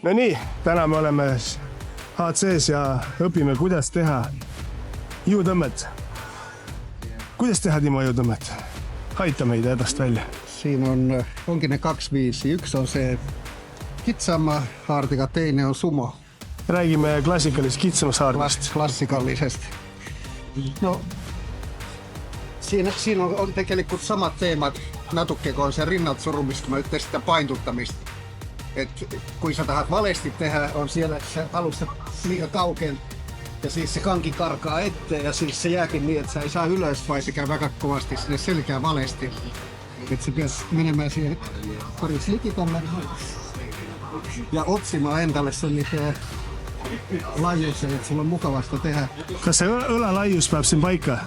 No nii, täna me oleme HC-s ja õpime, kuidas teha jõutõmmet. Kuidas teha, Timo, jõutõmmet? Aita meid hädast välja. Siin onkin ne 2 viisi. Yksi on se kitsama haartika, teine on sumo. Räägime klassikalisest kitsamast haardikast. Klassikallisesti. No, siinä on tegelikult samat teemat. Natukkeko on se rinnat surumista, mä nyt sitä painuttamista. Et kun sä tahat valesti tehdä, on siellä se alussa liian kaukean. Ja siis se kanki karkaa eteen ja siis se jääkin niin, että sä ei saa ylös, vai se käy väga kovasti sinne selkään valesti. Että se pitäisi menemään siihen paris likitalle ja otsimaan endalle sen niitä laajuuksia, että sulla on mukavasta tehdä. Kas see õlalaius peab siin paika?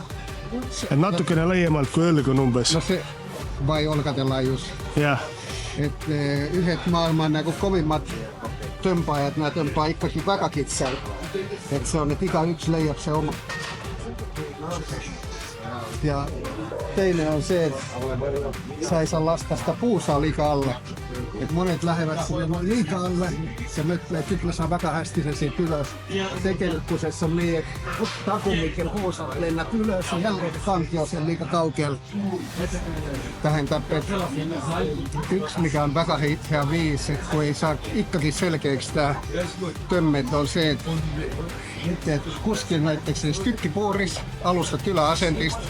Et natukene laiemalt kui õlg on umbes. No se, vai olkaten laajuus. Jah. Et yhdet maailman niinku kovimmat tömpaajat, nää tömpaa ikkakin väga kitsal. Et se on, että ikä yksi leiap se oma. Ja teine on se, että sä ei saa laskea sitä puusaa liikaa alle. Et monet lähevät sinne liikaa alle, se mötlee, kyllä saa väga hästi sen siitä ylös. Tekelykkusessa on niin, että takumikin puusaa lennät ylös ja jälleen kanki on siellä liikaa kaukealla. Tähän tappet yksi, mikä on väga hea viisi, kun ei saa ikkakin selkeäksi tää tömmet, on se, että kuskin näitteeksi tykkipuuris alusta yläasentista.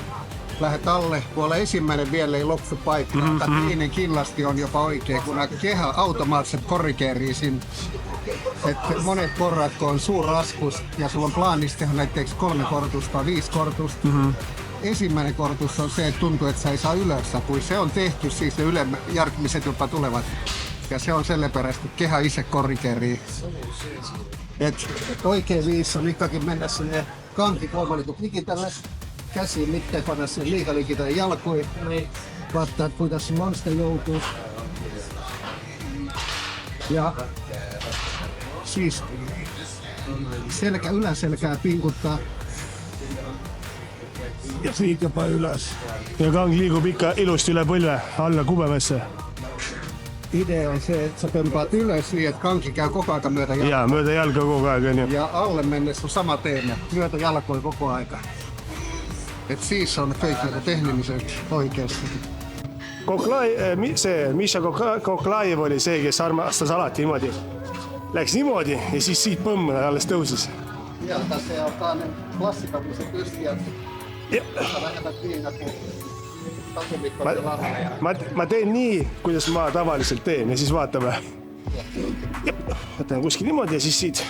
Lähet alle, kun olla ensimmäinen vielä ei loppu paikka, toinen killasti on jopa oikein, kun kehä automaattiset korrikeerii sinne. Monet korrat, kun on suur raskus ja sulla on plaanissa tehdä näitteeksi 3 kortusta tai 5 kortusta. Ensimmäinen kortus on se, että tuntuu, että sä ei saa ylös, kun se on tehty, siis ne ylemmärkimiset jopa tulevat. Ja se on selleperäisesti, kehä itse korrikeerii. Oikein viisi on ikkakin mennä sinne kanki kolmannetut likitalle. Käsiin mitään panna sen liikalikita jalkoihin. Vaattaa, että kuinka se monster joutuu. Ja siis yläselkää pinkuttaa. Ja siitä jopa ylös. Ja kang liigub ikka ilusti üle põlve alla kubemesse. Idea on se, että sä pömpaat ylös niin, että kanki käy koko ajan myötä jalkoja. Jaa, myötä jalka koko ajan. Ja alle mennessä on sama teema, myötä jalkoja koko ajan. Et siis on kõik nagu tehniliselt oikeasti. See Misha Koklajev oli see, kes armastas alati niimoodi. Läks niimoodi ja siis siit põmm alles tõusis. Ja tässä on ne klassikalliset pystiät. Sä lähetät niin nagu takumikkoja varreja. Ma teen nii, kuidas ma tavaliselt teen ja siis vaatame. Võtame kuskil niimoodi ja siis siit.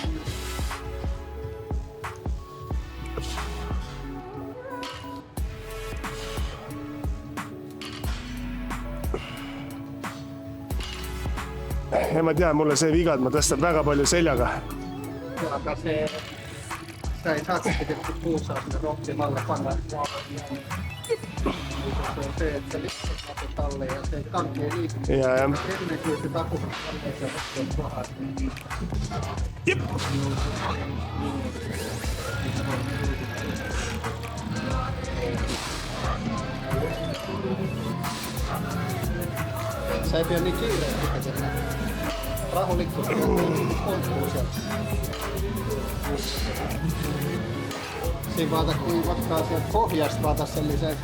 Ja ma tean, mulle see viga, et ma tõstan väga palju seljaga. Aga see, sä ei saa sitten puusaa sinne rohtimalle panna. Se on se, että sä liikut matut alle ja se kanki ei liiku. Ja. Ennen kuin se takumat on kohdat. Jep. Sä ei pidä niin kiireesti tehdä. Rahulikku kontkuu sieltä. Siinä vaata kun vatkaa sieltä pohjasta vaata sellisen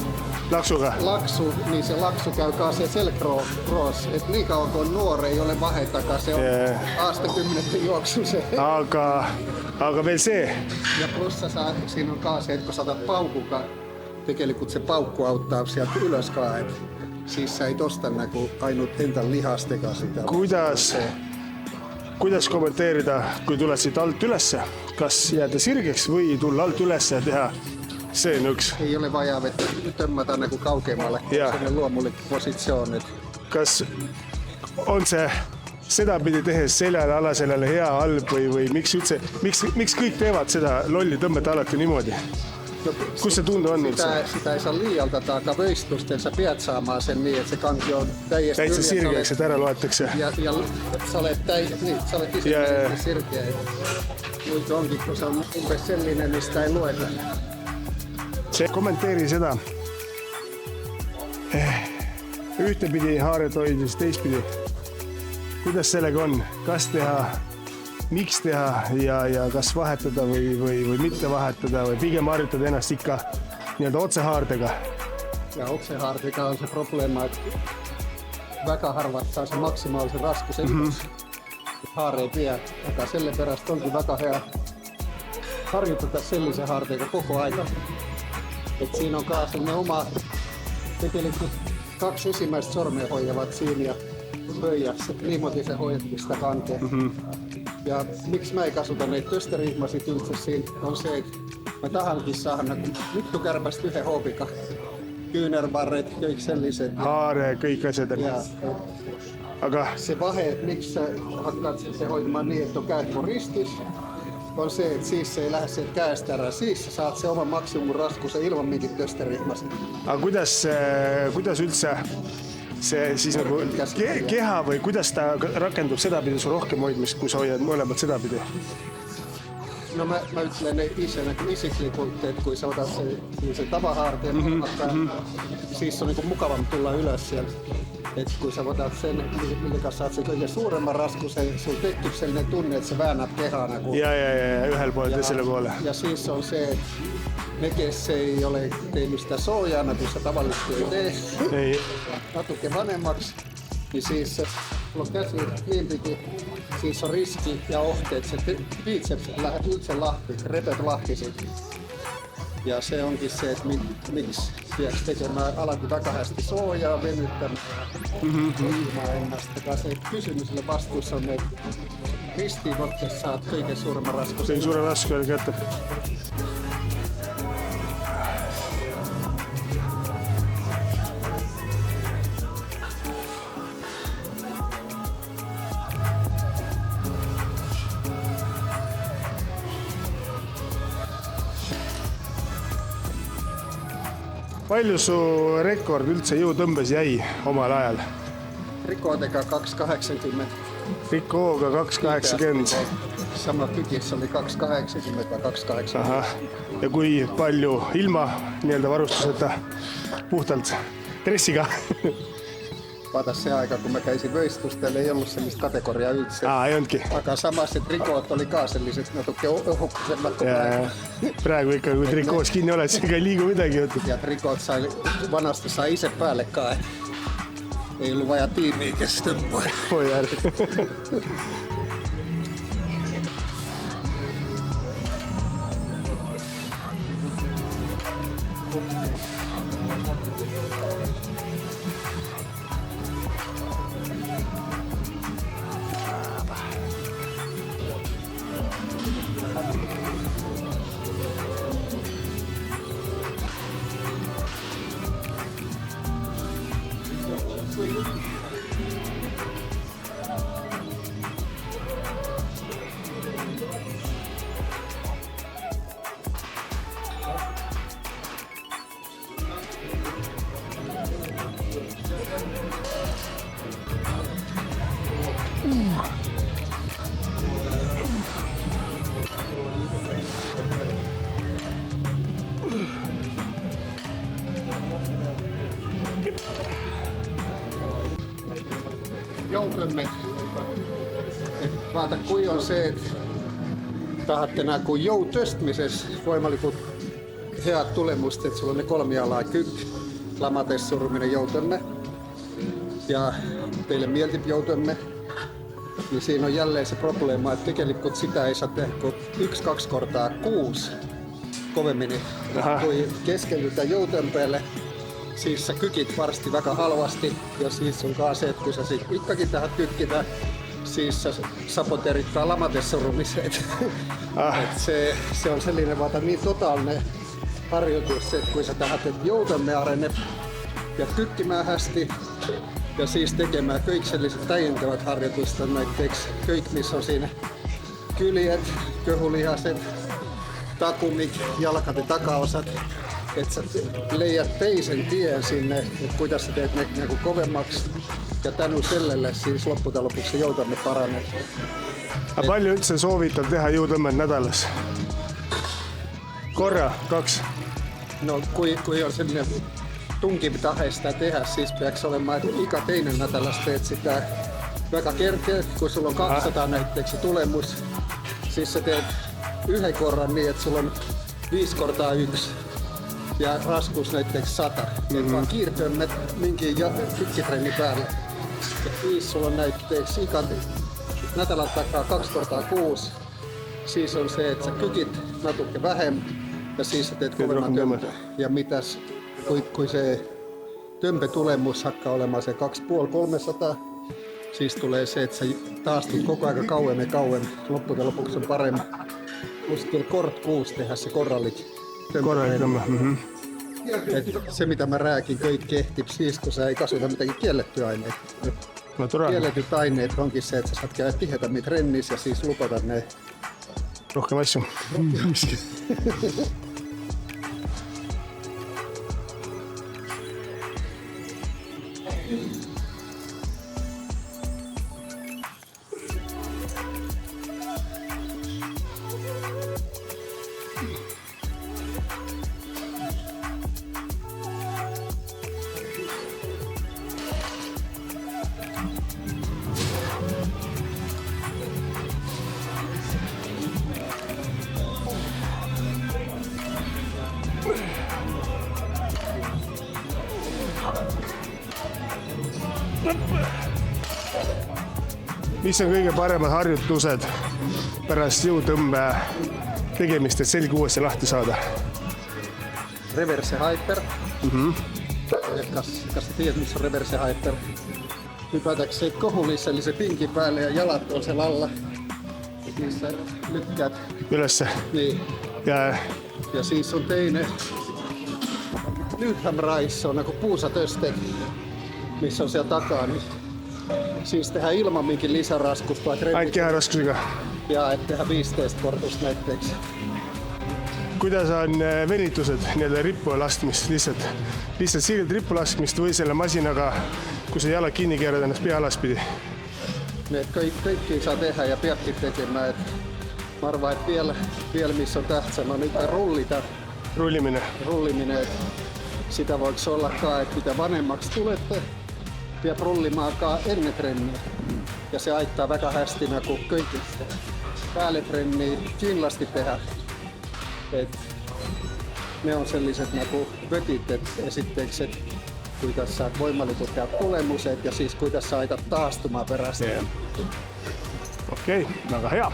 laksu, niin se laksu käy se selkroos. Et niin kauan kun on nuori ei ole vahettakaan, se on aastakymmenten juoksu se. Aga veel see. Ja plussa siinä on se, että kun saatat paukukaan, tekelikut se paukku auttaa sieltä ylös kaet. Siis sä ei tosta nagu ainult endal lihastega sitä. Kuidas kommenteerida, kui tuled siit alt ülesse? Kas jääda sirgeks või tulla alt ülesse ja teha see nõks? Ei ole vaja vettä tömmätä nagu kaukeimmalle, sellainen luomullik positsioon. Kas on see sedapidi tehes seljale, alaseljale hea, halb või miks kõik teevad seda lolli tõmmet alati niimoodi? Kus se tuntuu on üldse? Sitä ei saa liialta taaka võistlustel, sä pead saamaan sen niin, että se kanki on täitsa sirgeeks, et ära loetakse. Ja sä olet ise sirkeä. Muidu onkin, kun se on umbes sellinen, mistä ei lueta. Se kommenteeri seda. Ühtepidi haaret hoidis teistpidi. Kuidas sellega on? Kas teha miks teha ja kas vahetada või mitte vahetada või pigem harjutada ennast ikka nii-öelda otsehaardega? Ja otsehaardega on se probleema, että väga harvat saa se maksimaalisen raskuse ylös. Haare ei vie, aga selle pärast onkin väga hea harjoittaa sellisen haarteega koko aika. Et siinä on ka sellainen oma, tegelikult 2 ensimmäistä sormea hoijavat siinä ja pöijässä, niimoodi se hoidettiin sitä kanteen. Ja miksi mä ei kasuta näitä tösterihmasit ylitse siinä on se, että mä tahankin saada vittu kärpästä yhden hoopika. Kyynärvarret, kõik sellised. Haare, kõik asjad. Aga se vahe, että miksi sä hakkaat se hoitamaan niin, että on käät mun ristis, on se, että siis se ei lähde sieltä käestä ära. Siis sä saat se oman maksimum raskuse ilman mingit tösterihmasit. aga kuidas üldse see siis nagu keha või kuidas ta rakendub sedapidi su rohkem hoidmist, kui sa hoiad mõlemad sedapidi? No mä ytlän itse isiklikult, että kun sä otat sen tavahaarteen, siis on niinku mukavampi tulla ylös sieltä. Et kun sä otat sen, millä kanssa saat sen kaiken suuremman raskusen, sulla tekee sellainen tunne, että sä väännät kehana. Ja ühel pool teisele poole. Ja siis on se, että ne, kes ei ole tehnyt sitä soojana, kun sä tavallisesti ei tee, Ei. natuke vanhemmaksi, niin siis sulla on käsi niin piti, siis on riski ja ohte, että se biceps lähdet yltse lahti, repet lahti siitä. Ja se onkin se, että miksi pitäisi tekemään alati takahästi soojaa, venyttämään ilmaa ennasta. Se kysymys sille vastuussa on, että ristiin otteessa saat kaiken suuremman raskuksen. See on suure raske kätte. Palju su rekord üldse jõutõmbes jäi omal ajal? Rikoodega 280. Rikooga 280. Sama tykis oli 280 ja 280. Ahah. Ja kui palju ilma nii-öelda varustuseta puhtalt dressiga? Vaata se aika, kun mä käisin võistlustel, ei ollut sellista kategoriaa yltse. Ei olnudki. Aga samas et rikoot oli ka sellised natuke ohukkusemmat. Praegu ikka, kui trikoos kinni oled, siis ei liigu midagi. Ja rikoot vanasti sai ise päälle ka. Ei ollut vaja tiimiä, kes tõmboi. Oi ära. Joudumme. Vaata, kui on se, että tahatte nää kun joutostmisessa voimalikut heat tulemusta, että sulla on ne kolmialaa kykk, lamatessuruminen joutumme ja teille mieltip joutumme, niin siinä on jälleen se probleema, että tekelikut sitä ei saa tehdä kuin 1-2 kertaa kuusi kovemmin. Kun keskeytytään joutempeelle, siis sä kykit varsti väga halvasti ja siis on ka se, että kun sä sit ikkakin tähän tykkitään, siis sä saboterittaa lamatessurumiset. Se on sellainen vaata niin totaalinen harjoitus, että kun sä tähän teet joutamme arenne ja tykkimään hästi ja siis tekemään kõik selliset täientävät harjoitusta, näiteks kõik missä on siinä kyljet, köhulihaset, takumik, jalkat ja takaosat, että sä leijät peisen tien sinne, että kuidas sä teet ne niinku kovemmaksi ja tänu sellelle siis loppujen lopuksi se joutamme paranee. Aga palju üldse soovitad teha jõutõmmet nädalas? Korra, 2? No kui on sellainen tungiv tahe sitä tehdä, siis peaks olemaan, että iga teinen nädalas teet sitä Väga kerkeä, kun sulla on 200 näitteeksi tulemus. Siis sä teet yhden korran niin, että sulla on 5 × 1 ja raskuus näitteeksi 100. Niin vaan kiirtömmet minkin pikkitrenni päälle. Ja 5 sulla on näitteeksi nätälän takaa 2 × 6. Siis on se, että sä kykit natukke vähemmän ja siis sä teet kovemman tömpö. Ja mitäs, kun se tömpötulemus hakkaa olemaan se 250-300, siis tulee se, että sä taastut koko ajan kauemmin ja kauemmin. Loppujen lopuksi on paremmin. Musta vielä kort 6 tehdä se korrallit. Se mitä mä rääkin köit kehti, siis kun sä ei kasvata mitään kiellettyä aineita. Kielletyt aineet onkin se, että sä saat käydä tiheämmin trennissä ja siis lupata ne. Rohkem asju. Mis on kõige paremad harjutused pärast jõutõmbe tegemist, et selg uuesti lahti saada? Reverse hyper. Kas sä tiedät, missä on reverse hyper? Hypätäks se kohulissa, eli se pinkin päälle ja jalat on siellä alla. Siis sä lykkäät. Ylössä. Niin. Ja siis on teine Nytham Rise, on nagu puusatöstek, missä on siellä takaa. Niin siis tehdään ilman minkin lisäraskusta. Ainult kehäraskusega. Ja et tehdä 15 kortusta näitteeksi. Kuidas on venitused, nii-öelda rippu laskmist, lihtsalt siiralt rippu laskmist või selle masinaga, kui sa jalad kinni keerad ennast pea alaspidi? Need kaikki saa tehdä ja peabki tekemään. Mä arvaan, että vielä missä on tähtsänä on nyt rulliminen. Sitä voiko ollakaan, että mitä vanhemmaksi tulette, peab rullimaakaan ennen trenniä. Ja se aittaa väga hästi nagu kõigist päälle-trenniä kindlasti tehdä. Et ne on selliset nagu vötit, et esitteeksi, et kuidas saat voimalliset head tulemused ja siis kuidas sa aidat taastumaan perästä. Okei, väga hea.